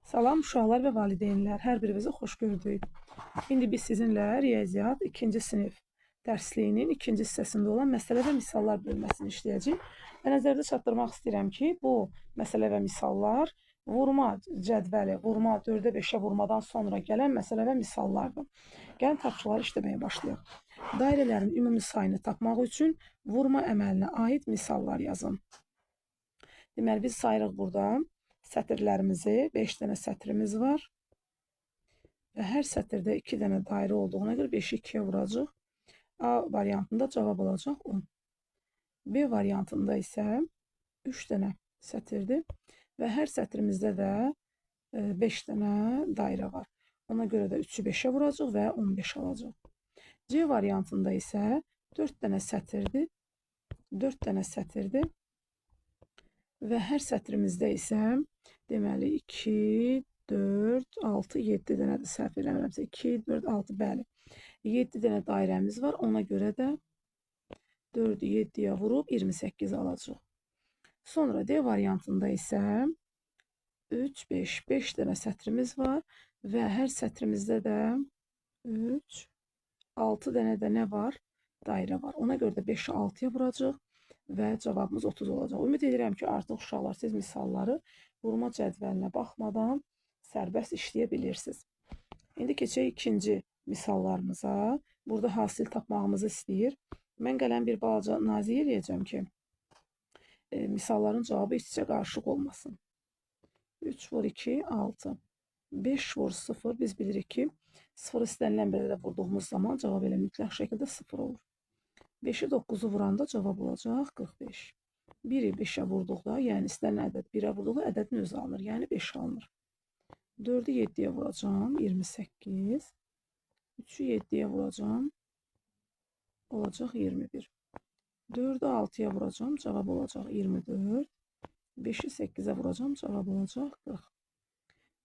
Salam uşaqlar və valideynlər, hər birinizi xoş gördük. İndi biz sizinlə riyaziyyat 2-ci sinif dərsliyinin 2-ci hissəsində olan məsələ və misallar bölməsini işləyəcəyik. Və nəzərdə çatdırmaq istəyirəm ki, bu məsələ və misallar vurma cədvəli, vurma 4-ə 5-ə vurmadan sonra gələn məsələ və misallardır. Gəlin tapşırıqları işləməyə başlayaq. Dairələrin ümumi sayını tapmaq üçün vurma əməlinə aid misallar yazın. Deməli, biz sayırıq burada sətirlərimizi, 5 dənə sətrimiz var və hər sətirdə 2 dənə dairə olduğuna görə 5-i 2-yə vuracaq. A variantında cavab olacaq 10. B variantında isə 3 dənə sətirdir və hər sətrimizdə də 5 dənə dairə var. Ona görə də 3-ü 5-ə vuracaq və 15 alacaq. C variantında isə 4 dənə sətirdir. 4 dənə sətirdir. Və hər sətrimizdə isə deməli 2, 4, 6, 7 dənədir, səhv eləmirəmsə 2, 4, 6, bəli. 7 dənə dairəmiz var, ona görə də 4-ü 7-yə vurub 28 alacaq. Sonra D variantında isə 3, 5, 5 dənə sətrimiz var və hər sətrimizdə də 3, 6 dənə də nə var? Dairə var. Ona görə də 5-i 6-ya vuracaq və cavabımız 30 olacaq. Ümid edirəm ki, artıq uşaqlar siz misalları vurma cədvəlinə baxmadan sərbəst işləyə bilirsiniz. İndi keçək ikinci misallarımıza. Burada hasil tapmağımızı istəyir. Mən qələm bir balaca nazik eləyəcəm ki, misalların cavabı iç-içə qarışıq olmasın. 3 vur 2, 6. 5 vur 0. Biz bilirik ki, 0 istənilən bir ədədə vurduğumuz zaman cavab elə mütləq şəkildə 0 olur. 5-i 9-u vuranda cavab olacaq 45. 1-i 5-ə vurduqda, yəni istənilən ədəd 1-ə vurduqda ədədin özü alınır, yəni 5 alınır. 4-ü 7-yə vuracam, 28. 3-ü 7-yə vuracam, olacaq 21. 4-ü 6-ya vuracam, cavab olacaq 24. 5-i 8-ə vuracam, cavab olacaq 40.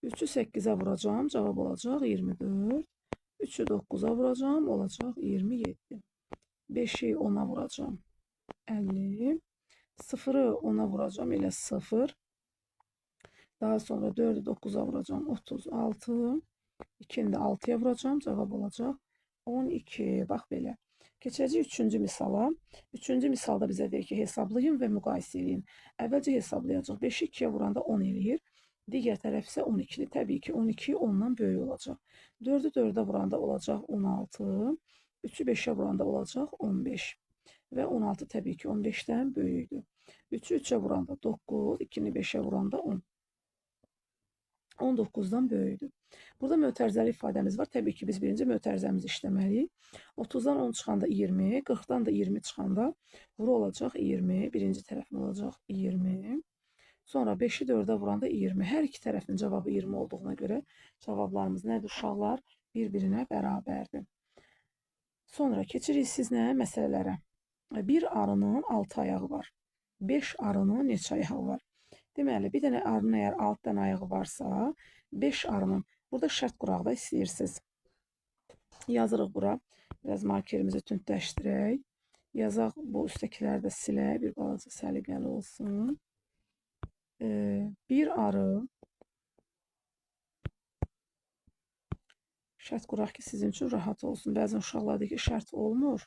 3-ü 8-ə vuracam, cavab olacaq 24. 3-ü 9-a vuracam, olacaq 27. 5-i 10-a vuracam, 50. 0-ı 10-a vuracam, elə 0. Daha sonra 4-ü 9-a vuracam, 36. 2-ni də 6-ya vuracam, cavab olacaq 12. Bax belə. Keçəcək 3-cü misala. 3-cü misalda bizə deyir ki, hesablayın və müqayisə edin. Əvvəlcə hesablayacaq. 5-i 2-yə vuranda 10 eləyir. Digər tərəf isə 12-dir. Təbii ki, 12 10-dan böyük olacaq. 4-ü 4-ə vuranda olacaq 16. 3-ü 5-ə vuranda olacaq 15. Və 16 təbii ki, 15-dən böyükdür. 3-ü 3-ə vuranda 9, 2-ni 5-ə vuranda 10. 19-dan böyükdür. Burada mötərizəli ifadəmiz var. Təbii ki, biz birinci mötərizəmizi işləməliyik. 30-dan 10 çıxanda 20, 40-dan da 20 çıxanda vuru olacaq 20, birinci tərəfin olacaq 20. Sonra 5-i 4-ə vuranda 20. Hər iki tərəfin cavabı 20 olduğuna görə cavablarımız nədir uşaqlar? Bir-birinə bərabərdir. Sonra keçirik sizlə məsələlərə. Bir arının 6 ayağı var. 5 arının neçə ayağı var? Deməli, bir dənə arının əgər 6 dənə ayağı varsa, 5 arının, burada şərt quraq da istəyirsiniz. Yazırıq bura, biraz markerimizi tündləşdirək. Yazaq, bu üstəkiləri də silək, bir balaca səliqəli olsun. Bir arı, şərt quraq ki, sizin üçün rahat olsun. Bəzən uşaqlar deyir ki, şərt olmur,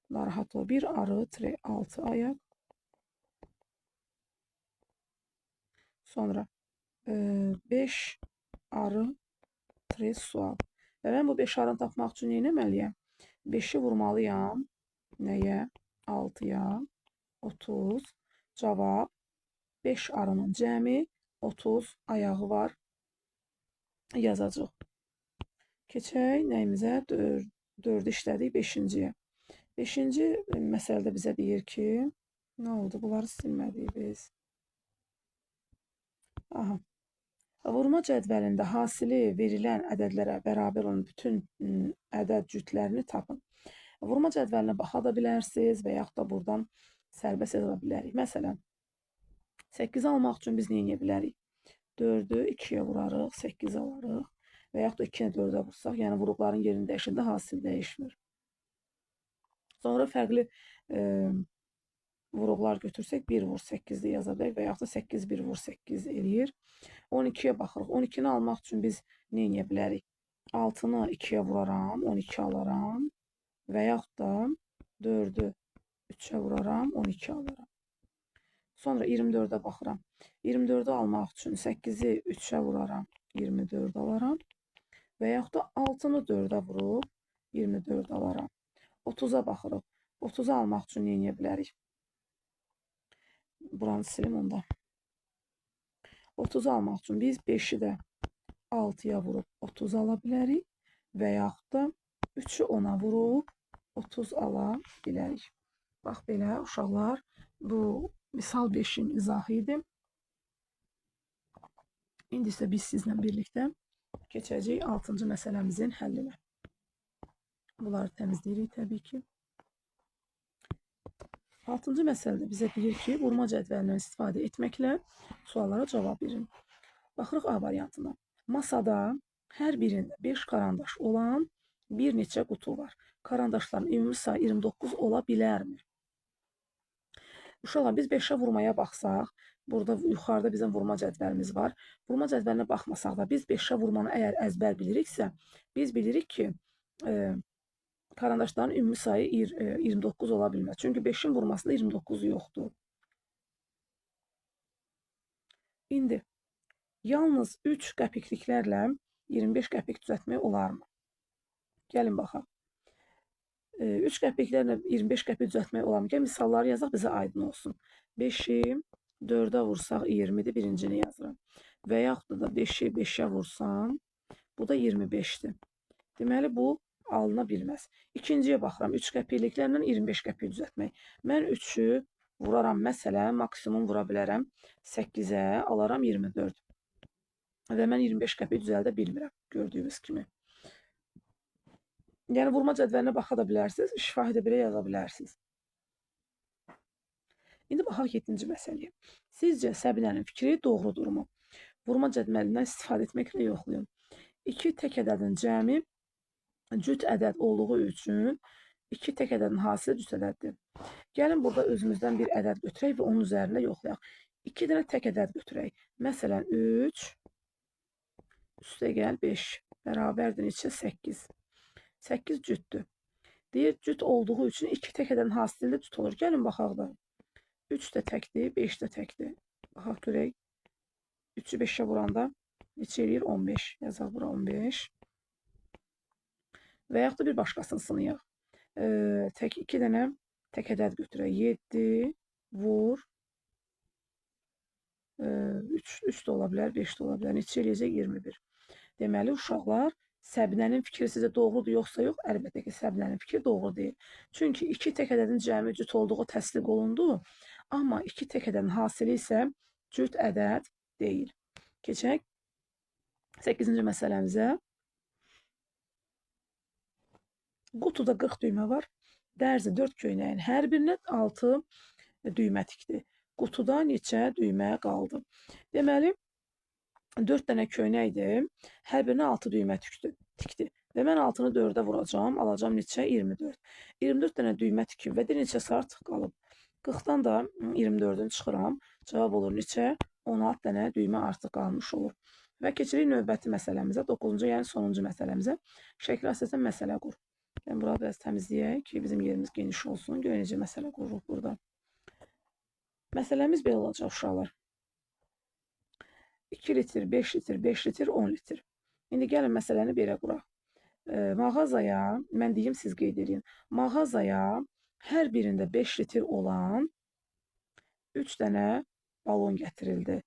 narahat ol. Bir arı, 6 ayaq. Sonra 5 arı, sual. Və mən bu 5 arını tapmaq üçün nə etməliyəm? 5-i vurmalıyam. Nəyə? 6-ya. 30. Cavab 5 arının cəmi 30 ayağı var. Yazacaq. Keçək nəyimizə? 4-ü işlədik 5-ciyə. 5-ci məsələdə bizə deyir ki, nə oldu? Bunları silmədik biz. Aha. Vurma cədvəlində hasili verilən ədədlərə bərabər olan bütün ədəd cütlərini tapın. Vurma cədvəlinə baxa da bilərsiniz və yaxud da buradan sərbəst yaza bilərik. Məsələn, 8 almaq üçün biz nə edə bilərik? 4-ü 2-yə vurarıq, 8 alarıq və yaxud da 2-ni 4-ə vursaq, yəni vuruqların yerini dəyişəndə hasil dəyişmir. Sonra fərqli vuruqlar götürsək 1 vur 8-də yaza bilərik və yaxud da 8 1 vur 8 eləyir. 12-yə baxırıq. 12-ni almaq üçün biz nə edə bilərik? 6-nı 2-yə vuraram, 12 alaram və yaxud da 4-ü 3-ə vuraram, 12 alaram. Sonra 24-ə baxıram. 24-ü almaq üçün 8-i 3-ə vuraram, 24 alaram və yaxud da 6-nı 4-ə vurub 24 alaram. 30-a baxırıq. 30-u almaq üçün nə edə bilərik? Buranı silim onda. 30-u almaq üçün biz 5-i də 6-ya vurub 30 ala bilərik və yaxud da 3-ü 10-a vurub 30 ala bilərik. Bax belə uşaqlar, bu misal 5-in izahı idi. İndi isə biz sizlə birlikdə keçəcəyik 6-cı məsələmizin həllinə. Bunları təmizləyirik təbii ki. 6-cı məsələdə bizə deyir ki, vurma cədvəlindən istifadə etməklə suallara cavab verin. Baxırıq A variantına. Masada hər birində 5 karandaş olan bir neçə qutu var. Karandaşların ümumi sayı 29 ola bilərmi? Uşaqlar, biz 5-ə vurmaya baxsaq, burada yuxarıda bizim vurma cədvəlimiz var. Vurma cədvəlinə baxmasaq da biz 5-ə vurmanı əgər əzbər biliriksə, biz bilirik ki, karandaşların ümumi sayı 29 ola bilməz. Çünki 5-in vurmasında 29 yoxdur. İndi yalnız 3 qəpikliklərlə 25 qəpik düzəltmək olarmı? Gəlin baxaq. 3 qəpiklərlə 25 qəpik düzəltmək olarmı? Gəl misalları yazaq, bizə aydın olsun. 5-i 4-ə vursaq 20-dir, birincini yazıram. Və yaxud da 5-i 5-ə vursam, bu da 25-dir. Deməli, bu alına bilməz. İkinciyə baxıram. 3 qəpikliklərlə 25 qəpik düzəltmək. Mən 3-ü vuraram, məsələn, maksimum vura bilərəm 8-ə, alaram 24. Və mən 25 qəpik düzəldə bilmirəm, gördüyünüz kimi. Yəni, vurma cədvəlinə baxa da bilərsiniz, şifahidə belə yaza bilərsiniz. İndi baxaq 7-ci məsələyə. Sizcə Səbinənin fikri doğrudurmu? Vurma cədvəlindən istifadə etməklə yoxlayın. 2 tək ədədin cəmi cüt ədəd olduğu üçün 2 tək ədədin hasili cüt ədəddir. Gəlin burada özümüzdən bir ədəd götürək və onun üzərində yoxlayaq. 2 dənə tək ədəd götürək. Məsələn, 3 üstə gəl 5 bərabərdir neçə? 8. 8 cütdür. Deyir, cüt olduğu üçün 2 tək ədədin hasili cüt olur. Gəlin baxaq da. 3 də təkdir, 5 də təkdir. Baxaq görək. 3-ü 5-ə vuranda neçə eləyir? 15. Yazaq bura 15. Və yaxud da bir başqasını sınayaq. 2 dənə tək ədəd götürək. 7 vur 3 də ola bilər, 5 də ola bilər. Neçə eləyəcək? 21. Deməli, uşaqlar, Səbinənin fikri sizə doğrudur yoxsa yox? Əlbəttə ki, Səbinənin fikri doğru deyil. Çünki 2 tək ədədin cəmi cüt olduğu təsdiq olundu. Amma 2 tək ədədin hasili isə cüt ədəd deyil. Keçək 8-ci məsələmizə. Qutuda 40 düymə var. Dərzi 4 köynəyin hər birinə 6 düymə tikdi. Qutuda neçə düymə qaldı? Deməli, 4 dənə köynəkdir. Hər birinə 6 düymə tikdi. Və mən 6-nı 4-ə vuracam, alacam neçə? 24. 24 dənə düymə tikib və də neçəsi artıq qalıb? 40-dan da 24-ünü çıxıram. Cavab olur neçə? 16 dənə düymə artıq qalmış olur. Və keçirik növbəti məsələmizə, 9-cu, yəni sonuncu məsələmizə. Şəkil əsasən məsələ qur. Yəni, burada biraz təmizləyək ki, bizim yerimiz geniş olsun. Görək necə məsələ qururuq burada. Məsələmiz belə olacaq, uşaqlar. 2 litr, 5 litr, 5 litr, 10 litr. İndi gəlin məsələni belə quraq. Mağazaya, mən deyim, siz qeyd edin. Mağazaya hər birində 5 litr olan 3 dənə balon gətirildi.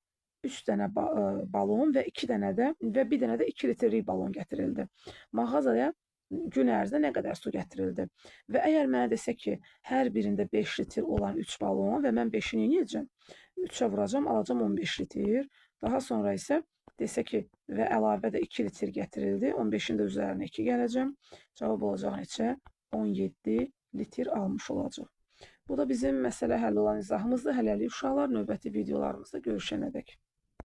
3 dənə balon və 2 dənə də və 1 dənə də 2 litrlik balon gətirildi. Mağazaya gün ərzində nə qədər su gətirildi? Və əgər mənə desə ki, hər birində 5 litr olan 3 balon və mən 5-ini yeyəcəm, 3-ə vuracam, alacam 15 litr. Daha sonra isə desə ki, və əlavə də 2 litr gətirildi, 15-in də üzərinə 2 gələcəm. Cavab olacaq neçə? 17 litr almış olacaq. Bu da bizim məsələ həll olan izahımızdır. Hələlik uşaqlar, növbəti videolarımızda görüşənədək.